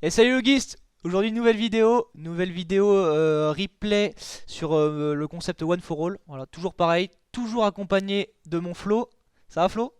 Et salut le Geist. Aujourd'hui nouvelle vidéo replay sur le concept One for All. Voilà, toujours pareil, toujours accompagné de mon Flo. Ça va Flo?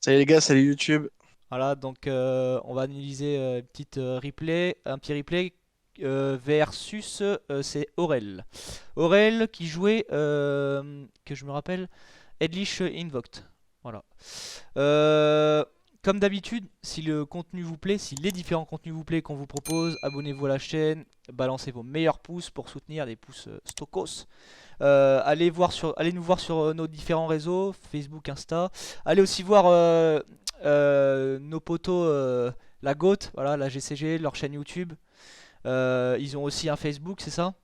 Salut les gars, salut YouTube. Voilà, donc on va analyser une petite replay, un petit replay versus c'est Aurel. Aurel qui jouait, que je me rappelle, Edlish Invoked. Voilà. Euh, Comme d'habitude, si le contenu vous plaît, si les différents contenus vous plaît qu'on vous propose, abonnez-vous à la chaîne, balancez vos meilleurs pouces pour soutenir, des pouces stokos. Allez nous voir sur nos différents réseaux, Facebook, Insta. Allez aussi voir nos potos, la GOAT, voilà, la GCG, leur chaîne YouTube. Ils ont aussi un Facebook, c'est ça?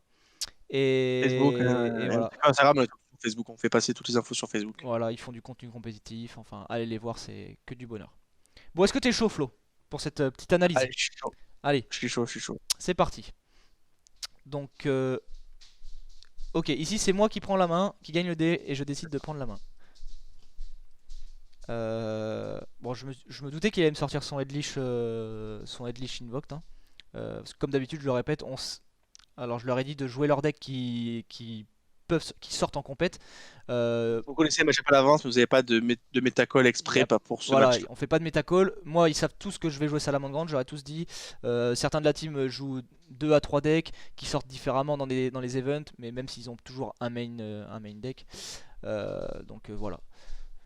Facebook, Et un voilà. petit peu Instagram, mais surtout sur Facebook. On fait passer toutes les infos sur Facebook. Voilà, ils font du contenu compétitif. Enfin, allez les voir, c'est que du bonheur. Bon, est-ce que t'es chaud, Flo, pour cette petite analyse? Allez, je suis chaud. Allez, Je suis chaud, je suis chaud. c'est parti. Donc, ok, ici c'est moi qui prends la main, qui gagne le dé, et je décide de prendre la main. Bon, je me doutais qu'il allait me sortir son Headlish Invoked. Hein. Parce que comme d'habitude, je le répète, alors je leur ai dit de jouer leur deck qui sortent en compète. Euh, Vous connaissez le match à l'avance, mais vous n'avez pas de métacall y exprès a- pas pour ce voilà, match-là. on fait pas de métacall. Moi, ils savent tous que je vais jouer Salamandre, j'aurais tous dit. Certains de la team jouent 2 à 3 decks qui sortent différemment dans les events, mais même s'ils ont toujours un main deck. Voilà.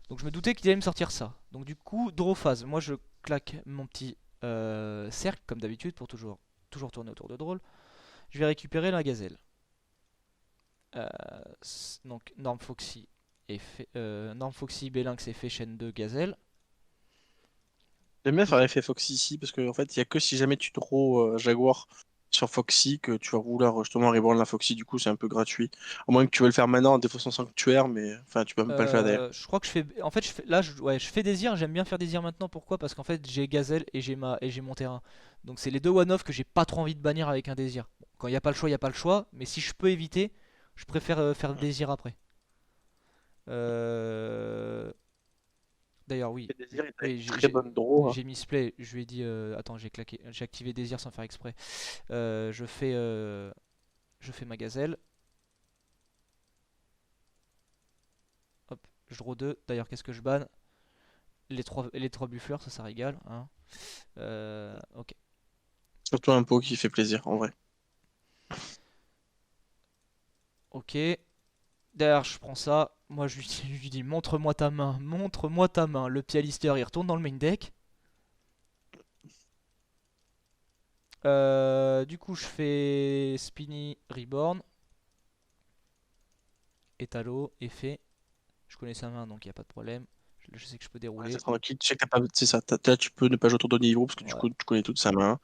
Donc je me doutais qu'il allait me sortir ça. Donc du coup, draw phase. Moi je claque mon petit cercle comme d'habitude pour toujours tourner autour de drôle. Je vais récupérer la gazelle. Euh, donc Norm Foxy et Norm Foxy Belinx et fait chaîne 2 gazelle. J'aime bien faire l'effet Foxy ici, parce qu'en fait, il n'y a que si jamais tu draw Jaguar sur Foxy que tu vas vouloir justement reborn la Foxy. Du coup, c'est un peu gratuit. À moins que tu veux le faire maintenant en défaussant sanctuaire, mais enfin, tu peux même pas le faire derrière. Je crois que je fais. En fait, là, ouais, je fais désir. J'aime bien faire désir maintenant. Pourquoi? Parce qu'en fait, j'ai gazelle et j'ai mon terrain. Donc c'est les deux one-off que j'ai pas trop envie de bannir avec un désir. Bon, quand il n'y a pas le choix, il n'y a pas le choix. Mais si je peux éviter, je préfère faire le désir après. Euh, D'ailleurs, oui. Et Désir est Oui, une très bonne draw, hein. j'ai misplay. Je lui ai dit. Attends, j'ai activé désir sans faire exprès. Je fais ma gazelle. Hop, je draw 2. D'ailleurs, qu'est-ce que je banne? Les trois buffleurs, ça régale. Hein. Ok. Surtout un pot qui fait plaisir, en vrai. Ok. Derrière, je prends ça. Moi, je lui dis montre-moi ta main, montre-moi ta main. Le Pialister, il retourne dans le main deck. Du coup, je fais Spinny Reborn. Étalo, effet. Je connais sa main, donc il n'y a pas de problème. Je sais que je peux Ouais, c'est dérouler. tranquille, tu sais que t'as pas... c'est ça. Là, tu peux ne pas jouer autour de niveau parce que du Ouais, coup, tu connais toute sa main.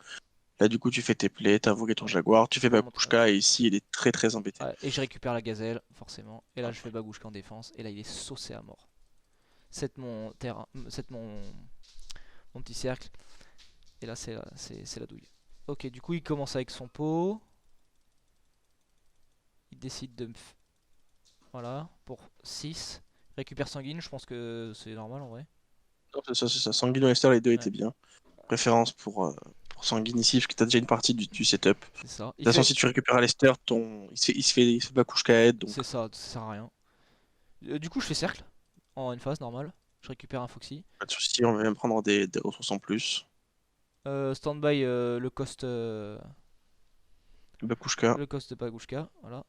Là, du coup, tu fais tes plays, t'as invoqué ton voilà. jaguar, tu fais Je montre. Bakushka et ici, il est très très embêté. Ouais, et je récupère la gazelle, forcément. Et là, je fais Bagouchka en défense. Et là, il est saucé à mort. C'est mon terrain, c'est mon petit cercle. Et là, c'est la douille. Ok, du coup, il commence avec son pot. Il décide de me. Voilà, pour 6. Récupère sanguine, je pense que c'est normal en vrai. Non, c'est ça, c'est ça. Sanguine Lester, les deux Ouais, étaient bien. Préférence pour Sanguine ici, parce que t'as déjà une partie du setup. De c'est ça. toute façon, si tu récupères Lester, il se fait Bakushka aide, donc C'est ça, ça sert à rien. Du coup, je fais cercle en une phase normale. Je récupère un Foxy. pas de souci, on va même prendre des ressources en plus. Stand-by Bakushka. le cost de Pagushka. Voilà.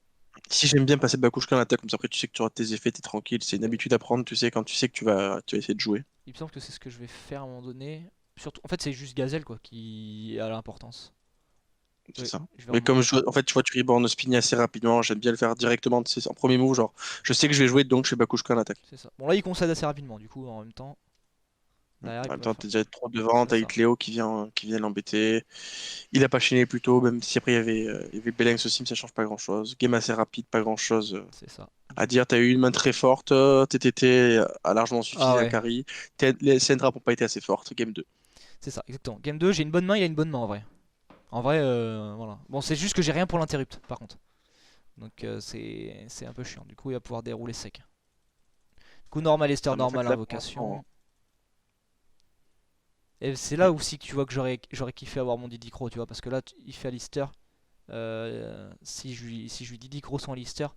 Si j'aime bien passer Bakushka en attaque, comme ça après tu sais que tu auras tes effets, t'es tranquille. C'est une habitude à prendre, tu sais, quand tu sais que tu vas essayer de jouer. Il me semble que c'est ce que je vais faire à un moment donné. Surtout, en fait, c'est juste Gazelle quoi qui a l'importance. C'est Oui, ça. je vais Mais remonter. en fait, tu vois, tu reborn spin assez rapidement. J'aime bien le faire directement, tu sais, en premier move. Genre, je sais que je vais jouer, donc je fais Bakushka en attaque. C'est ça. Bon, là, il concède assez rapidement. Du coup, en même temps, derrière, il En même peut temps, faire. t'es déjà trop devant, C'est t'as ça. Cléo qui vient l'embêter. Il a pas chaîné plus tôt, même si après il y avait Belenx aussi, mais ça change pas grand-chose. Game assez rapide, pas grand-chose C'est ça. à Du coup. dire. T'as eu une main très forte, TTT a largement Ah suffi à ouais. carry. Les Syndra n'ont pas été assez fortes, game 2. C'est ça, exactement. Game 2, j'ai une bonne main, il a une bonne main en vrai. En vrai, voilà. Bon, c'est juste que j'ai rien pour l'interrupt, par contre. Donc c'est un peu chiant. Du coup, il va pouvoir dérouler sec. Du coup, normal, Esther, Ah, mais en fait, normal, là, pour l'instant, invocation. Et c'est là aussi que tu vois que j'aurais kiffé avoir mon Didicro, tu vois, parce que là, il fait Alistair. Si je lui Didicro son Alistair,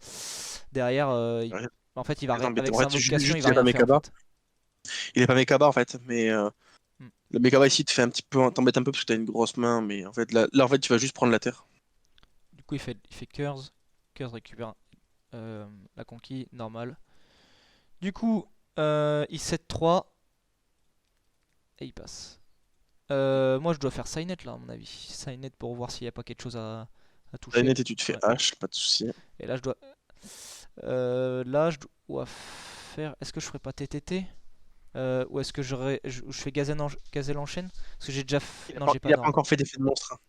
derrière, Ouais, en fait, très embêtant. avec En sa fait, invocation, il juste va il est pas rien faire en Mekaba. fait. Il est pas Mekaba en fait, mais Hmm. le Mekaba ici te fait un petit peu, t'embête un peu parce que t'as une grosse main, mais en fait là en fait tu vas juste prendre la terre. Du coup, il fait Curse. Curse récupère la conquis, normal. Du coup, il 7-3 et il passe. Moi, je dois faire Signet là, à mon avis. Signet pour voir s'il n'y a pas quelque chose à T'as une toucher. et tu te fais Ouais. H, pas de souci. Et là, je dois faire. Est-ce que je ferais pas TTT? Ou est-ce que je fais Gazelle en chaîne? Parce que j'ai déjà. Non, j'ai pas Il a pas norme. encore fait d'effet de monstre, hein.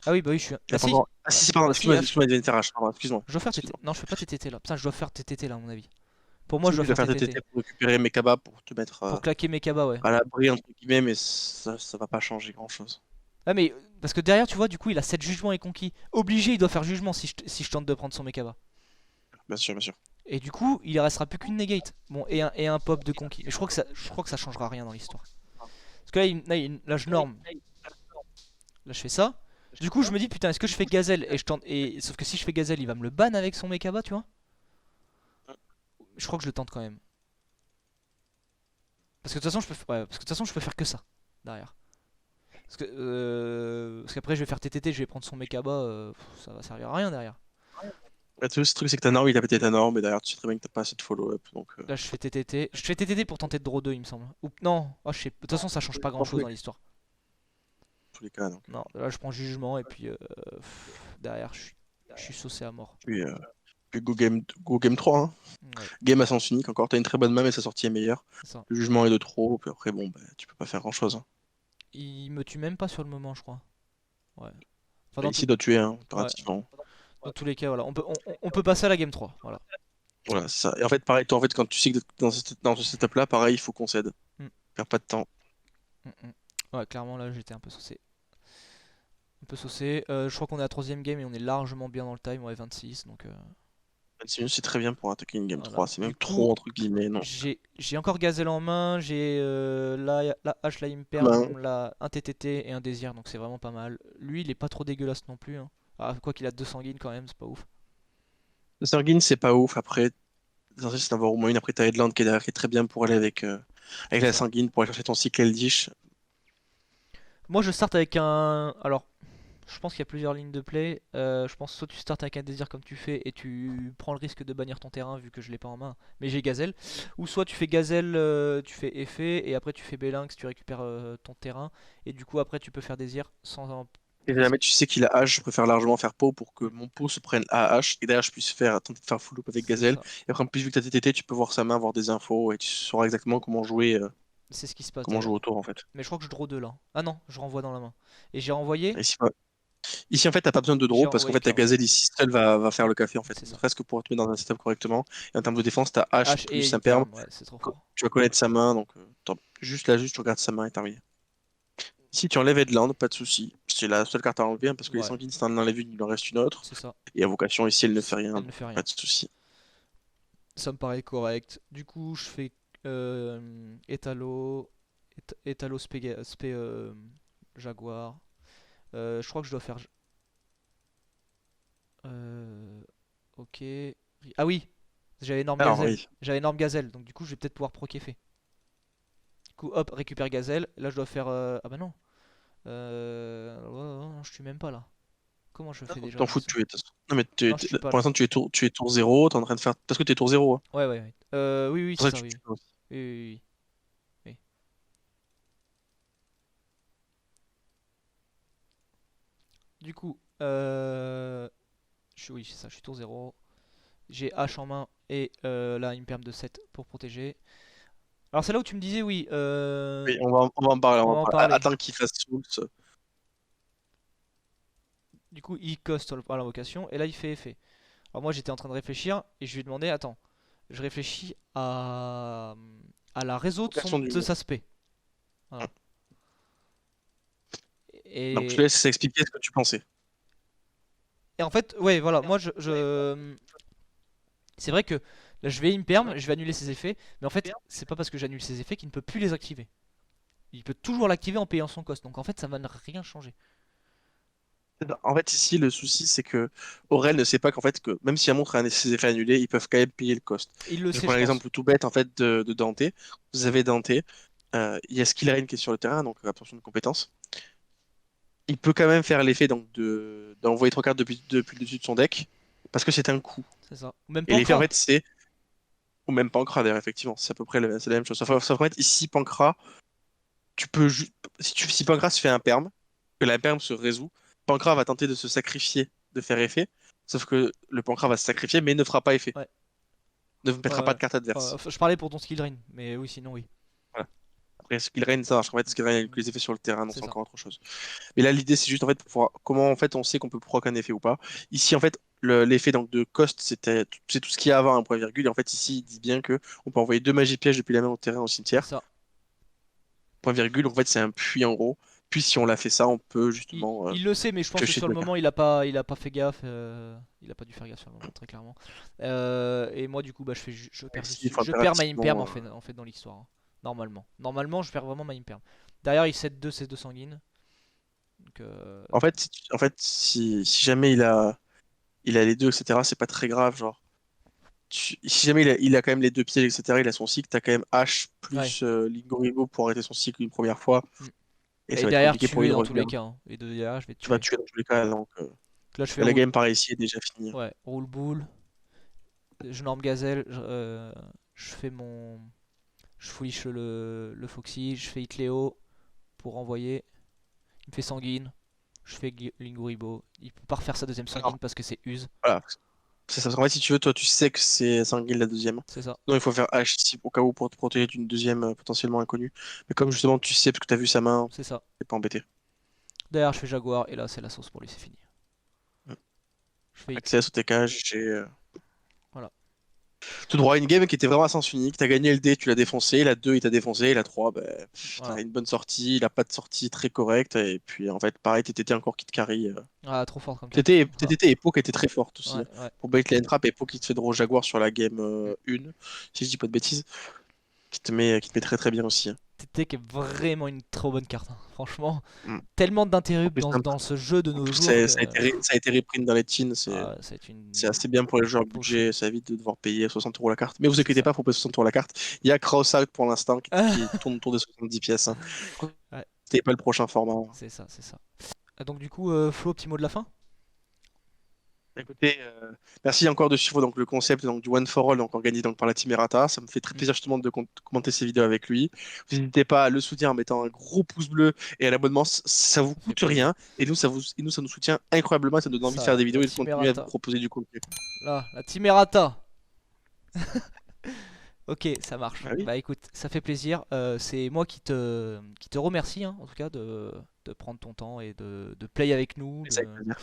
Ah oui, bah oui, je suis. Il Bah a pas si! encore. Ah si, pardon, Bah si, excuse-moi, H. excuse-moi, il vient de faire H, pardon, excuse-moi. Je dois faire TTT. Excuse-moi. Non, je fais pas TTT là. Putain, je dois faire TTT là, à mon avis. Pour moi, Si je dois tu dois faire faire TTT. TTT pour récupérer Mekaba pour te mettre Pour claquer mes cabas, ouais. à l'abri entre guillemets, mais ça va pas changer grand-chose. Ah, mais parce que derrière, tu vois, du coup, il a 7 jugements et conquis. Obligé, il doit faire jugement si je tente de prendre son Mekaba. Bien sûr, bien sûr. Et du coup, il restera plus qu'une negate. Bon, et un pop de conquis. Mais je crois que ça changera rien dans l'histoire. Parce que là, je norme. Là, je fais ça. Du coup, je me dis, putain, est-ce que je fais gazelle et je tente. Sauf que si je fais gazelle, il va me le ban avec son Mekaba, tu vois. Je crois que je le tente quand même. Parce que de toute façon, je peux faire que ça derrière. Parce qu'après, je vais faire TTT, je vais prendre son Mekaba. Ça va servir à rien derrière. Ouais, le truc, c'est que ta norme, il a pété ta norme, et derrière, tu sais très bien que t'as pas assez de follow-up. Donc, Là, je fais TTT. Je fais TTT pour tenter de draw 2, il me semble. Ou non, je sais. De toute façon, ça change pas grand dans chose dans l'histoire. tous les cas, donc. Non, là, je prends jugement et puis derrière, je suis saucé à mort. Puis, Go Game 3, hein. Ouais, Game à sens unique encore. T'as une très bonne main, mais sa sortie est meilleure. c'est ça. Le jugement est de trop, puis après, bon, bah, tu peux pas faire grand-chose, hein. Il me tue même pas sur le moment, je crois. Ouais. Enfin, Et ici, il doit tuer, hein, ouais. impérativement. Dans tous les cas, voilà. On peut passer à la game 3. Voilà. Voilà, c'est ça. Et en fait, pareil, toi, en fait, quand tu sais que dans ce setup-là, pareil, il faut qu'on cède. Mm, Perds pas de temps. Ouais, clairement, là, j'étais un peu saucé. Un peu saucé. Je crois qu'on est à la troisième game et on est largement bien dans le time. Ouais, 26. Donc, 26 minutes, c'est très bien pour attaquer une game voilà. 3. C'est Du même coup, trop, entre guillemets, non. j'ai encore Gazelle en main. J'ai la hache, la Ben, Imperm, un TTT et un désir. Donc, c'est vraiment pas mal. Lui, il est pas trop dégueulasse non plus, hein. Ah, quoi qu'il a 2 sanguines quand même, c'est pas ouf. le Sanguine, c'est pas ouf. Après, l'essentiel, c'est d'avoir au moins une. Après, t'as Headland qui est derrière, qui est très bien pour aller avec C'est la ça. Sanguine, pour aller chercher ton cycle Eldish. Moi, je starte avec un. Alors, je pense qu'il y a plusieurs lignes de play. Je pense soit tu startes avec un désir comme tu fais et tu prends le risque de bannir ton terrain vu que je l'ai pas en main, mais j'ai Gazelle. Ou soit tu fais Gazelle, tu fais effet et après tu fais Belinx, tu récupères ton terrain et du coup après tu peux faire désir sans un Et risque. jamais tu sais qu'il a H, je préfère largement faire pot pour que Mm, mon pot se prenne à H et derrière je puisse tenter de faire full loop avec c'est Gazelle. ça. Et après, en plus, vu que t'as TTT, tu peux voir sa main, avoir des infos et tu sauras exactement C'est ce qui se passe comment jouer d'ailleurs. autour en fait. Mais je crois que je draw 2 là. Ah non, je renvoie dans la main. Et j'ai renvoyé. Et ici, en fait, t'as pas besoin de J'ai draw parce qu'en renvoyé fait, ta clairement. Gazelle ici seule va faire le café en fait. C'est Ne ça. serait-ce que pour te mettre dans un setup correctement. Et en termes de défense, t'as H H et plus imperme. Imperm, ouais, c'est trop fort. Tu vas connaître sa main, donc juste là, juste tu regardes sa main et terminé. Si tu enlèves Headland, pas de souci. C'est la seule carte à enlever hein, parce que les Ouais, sanguines, si t'en enlèves une, il en reste une autre. c'est ça. Et Invocation, ici, elle ne fait rien, Elle ne donc fait pas rien. de souci. Ça me paraît correct. Du coup, je fais Étalo, Étalo Jaguar. Je crois que je dois faire. euh, ok. Ah oui, j'avais énorme Alors, gazelle. oui. J'avais énorme gazelle, donc du coup, je vais peut-être pouvoir proc effet. Du coup, hop, récupère gazelle. Là, je dois faire. Ah bah non. Ouais, ouais, je tue même pas là. Comment je fais déjà T'en je fous de sais. tuer. Non, mais Non, je tue pas pour là. l'instant, tu es tour 0, t'es en train de faire. Parce que t'es tour 0, hein. Ouais, ouais, ouais. Oui, oui, C'est pour c'est ça que ça, tu oui. tues pas aussi. Oui, oui, oui, oui. Oui. Du coup, oui, c'est ça, je suis tour 0. J'ai H en main et là, il me permet de 7 pour protéger. Alors, c'est là où tu me disais, oui, Oui, on va en parler. on On va va en en parler. parler. Attends qu'il fasse Souls. Du coup, il coste à l'invocation et là, il fait effet. Alors, moi, j'étais en train de réfléchir et je lui ai demandé, attends, je réfléchis à la réseau Invocation de du. sa spé. Voilà. Donc, je te Et, laisse expliquer ce que tu pensais. et en fait, ouais, voilà, moi, c'est vrai que là, je vais imperm, je vais annuler ses effets, mais en fait, c'est pas parce que j'annule ses effets qu'il ne peut plus les activer. Il peut toujours l'activer en payant son cost. Donc en fait, ça va ne rien changer. En fait, ici, le souci, c'est que Aurel ne sait pas qu'en fait, que même si elle montre ses effets annulés, ils peuvent quand même payer le cost. Il le Je sait, prends je pense. l'exemple tout bête en fait de Dante. Vous avez Dante, il y a Skillrain qui est sur le terrain, donc attention de compétences. Il peut quand même faire l'effet donc d'envoyer 3 cartes depuis le dessus de son deck, parce que c'est un coup. C'est ça. Ou même Et l'effet en Pancra. fait, c'est. Ou même Pancra d'ailleurs, effectivement, c'est à peu près c'est la même chose. Sauf qu'en fait, ici, Pancra, tu peux. Si Pancra se fait un perm, que la perm se résout, Pancra va tenter de se sacrifier, de faire effet. Sauf que le Pancra va se sacrifier, mais ne fera pas effet. Ouais. Ne vous mettra pas Ouais. de carte adverse. Enfin, je parlais pour ton skill drain. Mais oui, sinon, oui. Voilà. Après, Skill Rain, ça marche. En fait, Skill Rain avec les effets sur le terrain, donc C'est c'est ça. encore autre chose. Mais là, l'idée, c'est juste en fait pour pouvoir... comment en fait on sait qu'on peut proc un effet ou pas. Ici, en fait, l'effet donc de cost, c'est tout ce qu'il y a avant un point virgule. Et en fait, ici, il dit bien que on peut envoyer 2 magies pièges depuis la main au terrain au C'est cimetière. ça. Point virgule, en fait, c'est un puits en gros. Puis si on l'a fait ça, on peut Il, justement il le sait, mais je pense que piocher sur le deux cartes. moment, il a pas fait gaffe. Il a pas dû faire gaffe sur le moment, très clairement. Et moi, du coup, bah, je perds Ici, il juste, faut je perds ma imperm impérativement. en fait dans l'histoire, hein. Normalement. Normalement, je perds vraiment ma imperm. Derrière, il set 2 c'est 2 sanguines. Donc, En fait, si jamais il a les deux, etc., c'est pas très grave. Genre, si jamais il a quand même les deux pieds, etc., il a son cycle, t'as quand même H ouais. plus Lingorigo pour arrêter son cycle une première fois. Mm. Et ça Et va être derrière, compliqué pour lui tuer de dans tous revenir. les cas, hein. Et derrière, je vais Tu vas tuer. tuer dans tous les cas, donc Donc là, je fais la roule. game par ici est déjà finie. Ouais, roule boule. Je norme gazelle. Je fais mon. Je fouliche le Foxy. Je fais Hitléo pour envoyer. Il me fait sanguine. Je fais Linguribo. Il peut pas refaire sa deuxième Alors, sanguine parce que c'est use. voilà. C'est ça. En fait, si tu veux, toi, tu sais que c'est sanguine la deuxième. C'est ça. Non, il faut faire H ici au cas où pour te protéger d'une deuxième potentiellement inconnue. Mais comme justement tu sais parce que tu as vu sa main, C'est ça. t'es pas embêté. Derrière, je fais Jaguar. Et là, c'est la sauce pour lui. C'est fini. Je fais Hit. Accès au TK, j'ai Voilà. tout droit. Une game qui était vraiment à sens unique. T'as gagné le D, tu l'as défoncé. La 2, il t'a défoncé. La 3, bah, Voilà. t'as une bonne sortie. Il a pas de sortie très correcte. Et puis en fait, pareil, t'étais encore kit carry. Ah, trop fort comme carte. Voilà. T'étais Epo qui était très forte aussi, Ouais, hein. ouais. Pour bait lane trap, Epo qui te fait draw Jaguar sur la game Mm. 1, si je dis pas de bêtises, qui te met très très bien aussi, hein. TT qui est vraiment une trop bonne carte, hein. Franchement, Mm. tellement En d'interrupts plus, dans ce jeu de en nos plus, jours que. ça a été reprint dans les teams. Ah, ça va être C'est une assez bien pour les joueurs potion. budget, ça évite de devoir payer 60 euros la carte. Mais vous C'est inquiétez ça. pas, faut payer 60 euros la carte. Il y a Cross Out pour l'instant qui tourne autour des 70 pièces, hein. Ouais, C'était pas le prochain format. c'est ça, c'est ça. Donc du coup, Flo, petit mot de la fin? Écoutez, merci encore de suivre donc, le concept donc, du One for All donc, organisé donc, par la Team Errata. Ça me fait très Mm. plaisir justement de commenter ces vidéos avec lui. Vous n'hésitez pas à le soutenir en mettant un gros pouce bleu et à l'abonnement. Ça vous Ça fait coûte plaisir. rien. Et nous, ça nous soutient incroyablement. Ça nous donne envie de Ça, faire des la vidéos et de Team continuer à vous Errata. proposer du contenu. Là, la Team Errata. Ok, ça marche. Ah oui, Bah écoute, ça fait plaisir. C'est moi qui te remercie, hein, en tout cas, de prendre ton temps et de play avec nous, c'est avec plaisir.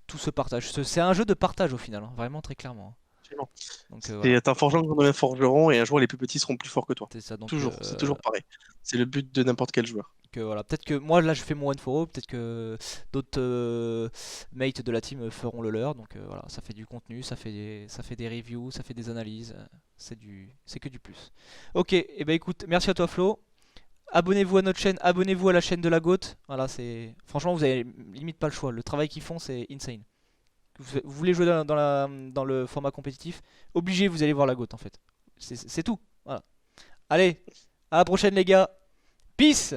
tout ce partage. C'est un jeu de partage au final, hein, vraiment très clairement, hein. Absolument. Donc voilà, C'est un forgeron qu'on devient forgeron et un jour les plus petits seront plus forts que toi. c'est ça. Donc, Toujours, c'est toujours pareil. C'est le but de n'importe quel joueur. voilà, peut-être que moi là je fais mon one for all, peut-être que d'autres mates de la team feront le leur. Donc voilà, ça fait du contenu, ça fait des reviews, ça fait des analyses, c'est que du plus. Ok, et ben écoute, merci à toi Flo. Abonnez-vous à notre chaîne, abonnez-vous à la chaîne de la GOAT. Voilà, c'est franchement vous avez limite pas le choix. Le travail qu'ils font c'est insane. Vous voulez jouer dans le format compétitif, obligé vous allez voir la GOAT en fait. C'est tout. Voilà. Allez, à la prochaine les gars. Peace.